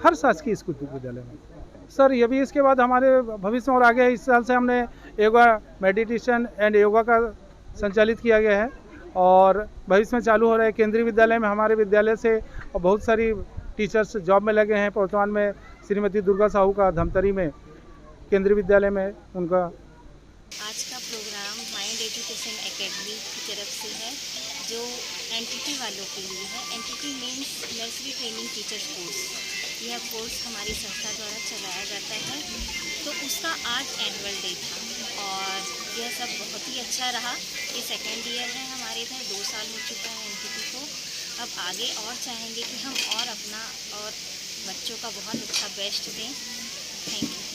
हर शासकीय स्कूल विद्यालय में। सर ये भी इसके बाद हमारे भविष्य में और आगे इस साल से हमने योगा मेडिटेशन एंड योगा का संचालित किया गया है और भविष्य में चालू हो रहा है। केंद्रीय विद्यालय में हमारे विद्यालय से और बहुत सारी टीचर्स जॉब में लगे हैं। वर्तमान में श्रीमती दुर्गा साहू का धमतरी में केंद्रीय विद्यालय में उनका। आज का प्रोग्राम माइंड एजुकेशन एकेडमी की तरफ से है जो एनटीटी वालों के लिए है। NTT means nursery training teachers course. यह कोर्स हमारी संस्था द्वारा चलाया जाता है तो उसका आज एनुअल डे था और यह सब बहुत ही अच्छा रहा। ये सेकेंड ईयर है हमारे इधर, 2 साल हो चुका है एनटीटी को। अब आगे और चाहेंगे कि हम और अपना और बच्चों का बहुत अच्छा बेस्ट दें। Thank you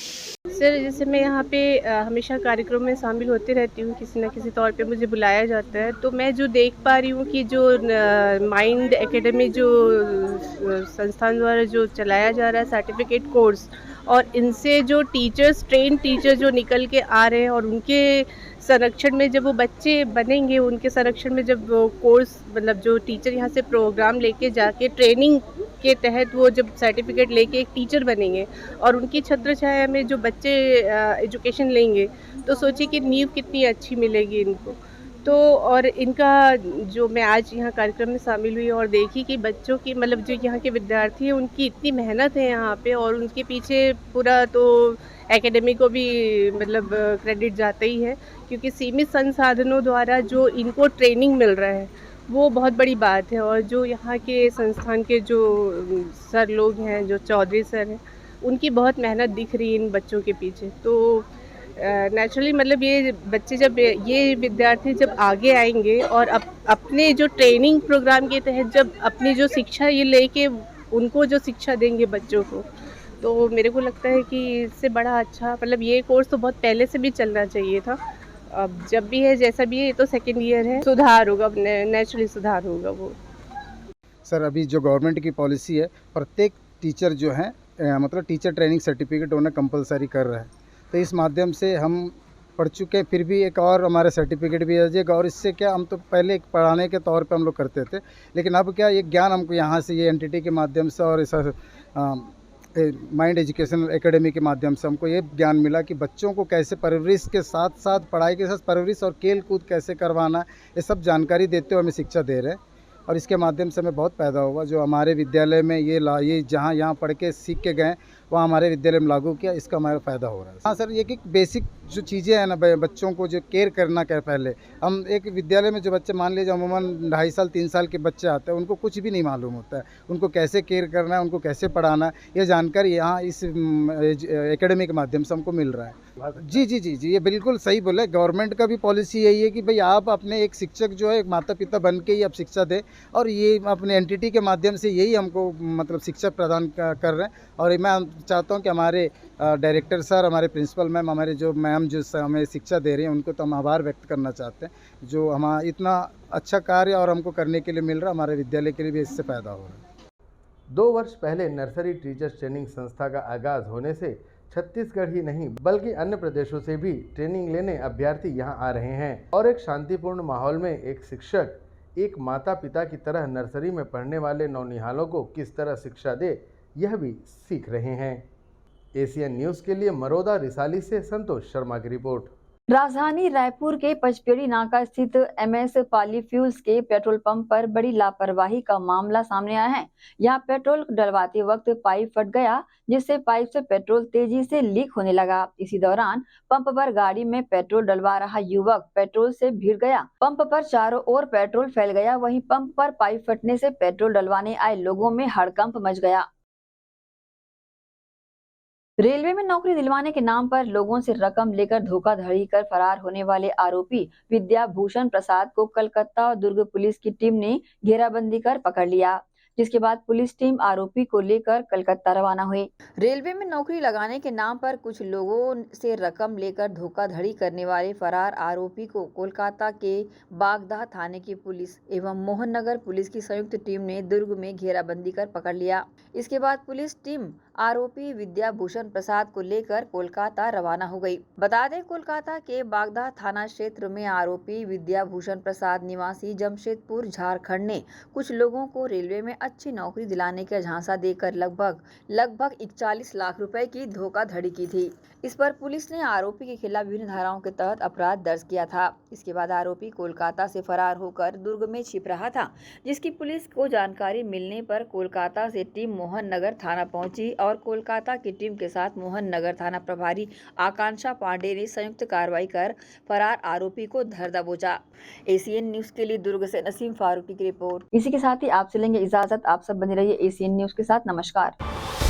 sir. जैसे मैं यहाँ पे हमेशा कार्यक्रम में शामिल होती रहती हूँ, किसी न किसी तौर पे मुझे बुलाया जाता है, तो मैं जो देख पा रही हूँ कि जो माइंड एकेडमी जो संस्थान द्वारा जो चलाया जा रहा है सर्टिफिकेट कोर्स और इनसे जो टीचर्स ट्रेन टीचर जो निकल के आ रहे हैं और उनके संरक्षण में जब वो बच्चे बनेंगे, उनके संरक्षण में जब वो कोर्स मतलब जो टीचर यहाँ से प्रोग्राम लेके जाके ट्रेनिंग के तहत वो जब सर्टिफिकेट लेके एक टीचर बनेंगे और उनकी छत्र छाया में जो बच्चे एजुकेशन लेंगे तो सोचिए कि नींव कितनी अच्छी मिलेगी इनको। तो और इनका जो मैं आज यहाँ कार्यक्रम में शामिल हुई और देखी कि बच्चों की मतलब जो यहाँ के विद्यार्थी हैं उनकी इतनी मेहनत है यहाँ पे और उनके पीछे पूरा तो एकेडमी को भी मतलब क्रेडिट जाता ही है क्योंकि सीमित संसाधनों द्वारा जो इनको ट्रेनिंग मिल रहा है वो बहुत बड़ी बात है। और जो यहाँ के संस्थान के जो सर लोग हैं, जो चौधरी सर हैं, उनकी बहुत मेहनत दिख रही है इन बच्चों के पीछे। तो नेचुरली मतलब ये बच्चे जब ये विद्यार्थी जब आगे आएंगे और अपने जो ट्रेनिंग प्रोग्राम के तहत जब अपनी जो शिक्षा ये लेके उनको जो शिक्षा देंगे बच्चों को, तो मेरे को लगता है कि इससे बड़ा अच्छा मतलब ये कोर्स तो बहुत पहले से भी चलना चाहिए था। अब जब भी है जैसा भी है, ये तो सेकेंड ईयर है, सुधार होगा, नेचुरली सुधार होगा वो। सर अभी जो गवर्नमेंट की पॉलिसी है प्रत्येक टीचर जो है मतलब टीचर ट्रेनिंग सर्टिफिकेट होना कंपलसरी कर रहा है, तो इस माध्यम से हम पढ़ चुके हैं, फिर भी एक और हमारा सर्टिफिकेट भी आ जाएगा। और इससे क्या, हम तो पहले एक पढ़ाने के तौर पे हम लोग करते थे, लेकिन अब क्या ये ज्ञान हमको यहाँ से ये एनटीटी के माध्यम से और ऐसा माइंड एजुकेशनल एकेडमी के माध्यम से हमको ये ज्ञान मिला कि बच्चों को कैसे परवरिश के साथ साथ, पढ़ाई के साथ परवरिश और खेल कूद कैसे करवाना, ये सब जानकारी देते हुए हमें शिक्षा दे रहे हैं। और इसके माध्यम से हमें बहुत फ़ायदा हुआ। जो हमारे विद्यालय में ये जहाँ यहाँ पढ़ के सीख के गए, वहाँ हमारे विद्यालय में लागू किया, इसका हमारा फ़ायदा हो रहा है। हाँ सर, ये कि बेसिक जो चीज़ें हैं ना, बच्चों को जो केयर करना क्या, पहले हम एक विद्यालय में जो बच्चे, मान लीजिए अमूमन 2.5 साल 3 साल के बच्चे आते हैं, उनको कुछ भी नहीं मालूम होता है, उनको कैसे केयर करना है, उनको कैसे पढ़ाना है, ये जानकारी यहाँ इस एकेडमी के माध्यम से हमको मिल रहा है। जी जी जी जी, ये बिल्कुल सही बोले। गवर्नमेंट का भी पॉलिसी यही है कि भाई आप अपने एक शिक्षक जो है, एक माता पिता बन के ही आप शिक्षा दें, और ये अपने एनटीटी के माध्यम से यही हमको मतलब शिक्षा प्रदान कर रहे हैं। और मैं चाहता हूँ कि हमारे डायरेक्टर सर, हमारे प्रिंसिपल मैम, हमारे जो मैम जो हमें शिक्षा दे रही हैं, उनको तो हम आभार व्यक्त करना चाहते हैं, जो हमारा इतना अच्छा कार्य और हमको करने के लिए मिल रहा है। हमारे विद्यालय के लिए भी इससे फ़ायदा हो रहा है। 2 वर्ष पहले नर्सरी टीचर्स ट्रेनिंग संस्था का आगाज होने से छत्तीसगढ़ ही नहीं बल्कि अन्य प्रदेशों से भी ट्रेनिंग लेने अभ्यर्थी यहां आ रहे हैं और एक शांतिपूर्ण माहौल में एक शिक्षक एक माता पिता की तरह नर्सरी में पढ़ने वाले नौनिहालों को किस तरह शिक्षा दे, यह भी सीख रहे हैं। एशियन न्यूज़ के लिए मरोदा रिसाली से संतोष शर्मा की रिपोर्ट। राजधानी रायपुर के पचपेड़ी नाका स्थित एमएस पॉलीफ्यूल्स के पेट्रोल पंप पर बड़ी लापरवाही का मामला सामने आया है। यहां पेट्रोल डलवाते वक्त पाइप फट गया, जिससे पाइप से पेट्रोल तेजी से लीक होने लगा। इसी दौरान पंप पर गाड़ी में पेट्रोल डलवा रहा युवक पेट्रोल से भीड़ गया। पंप पर चारों ओर पेट्रोल फैल गया। वहीं पंप पर पाइप फटने से पेट्रोल डलवाने आए लोगों में हड़कंप मच गया। रेलवे में नौकरी दिलवाने के नाम पर लोगों से रकम लेकर धोखाधड़ी कर फरार होने वाले आरोपी विद्याभूषण प्रसाद को कलकत्ता और दुर्ग पुलिस की टीम ने घेराबंदी कर पकड़ लिया, जिसके बाद पुलिस टीम आरोपी को लेकर कलकत्ता रवाना हुई। रेलवे में नौकरी लगाने के नाम पर कुछ लोगों से रकम लेकर धोखाधड़ी करने वाले फरार आरोपी को कोलकाता के बागदा थाने की पुलिस एवं मोहन नगर पुलिस की संयुक्त टीम ने दुर्ग में घेराबंदी कर पकड़ लिया। इसके बाद पुलिस टीम आरोपी विद्याभूषण प्रसाद को लेकर कोलकाता रवाना हो गई। बता दें, कोलकाता के बागदा थाना क्षेत्र में आरोपी विद्याभूषण प्रसाद निवासी जमशेदपुर झारखंड ने कुछ लोगों को रेलवे में अच्छी नौकरी दिलाने का झांसा देकर लगभग 41 लाख रुपए की धोखाधड़ी की थी। इस पर पुलिस ने आरोपी के खिलाफ विभिन्न धाराओं के तहत अपराध दर्ज किया था। इसके बाद आरोपी कोलकाता से फरार होकर दुर्ग में छिप रहा था, जिसकी पुलिस को जानकारी मिलने पर कोलकाता से टीम मोहन नगर थाना पहुंची और कोलकाता की टीम के साथ मोहन नगर थाना प्रभारी आकांक्षा पांडे ने संयुक्त कार्रवाई कर फरार आरोपी को धर दबोचा। एशियन न्यूज के लिए दुर्ग से नसीम फारूकी की रिपोर्ट। इसी के साथ ही आपसे लेंगे इजाजत। आप सब बने रहिए एशियन न्यूज के साथ। नमस्कार।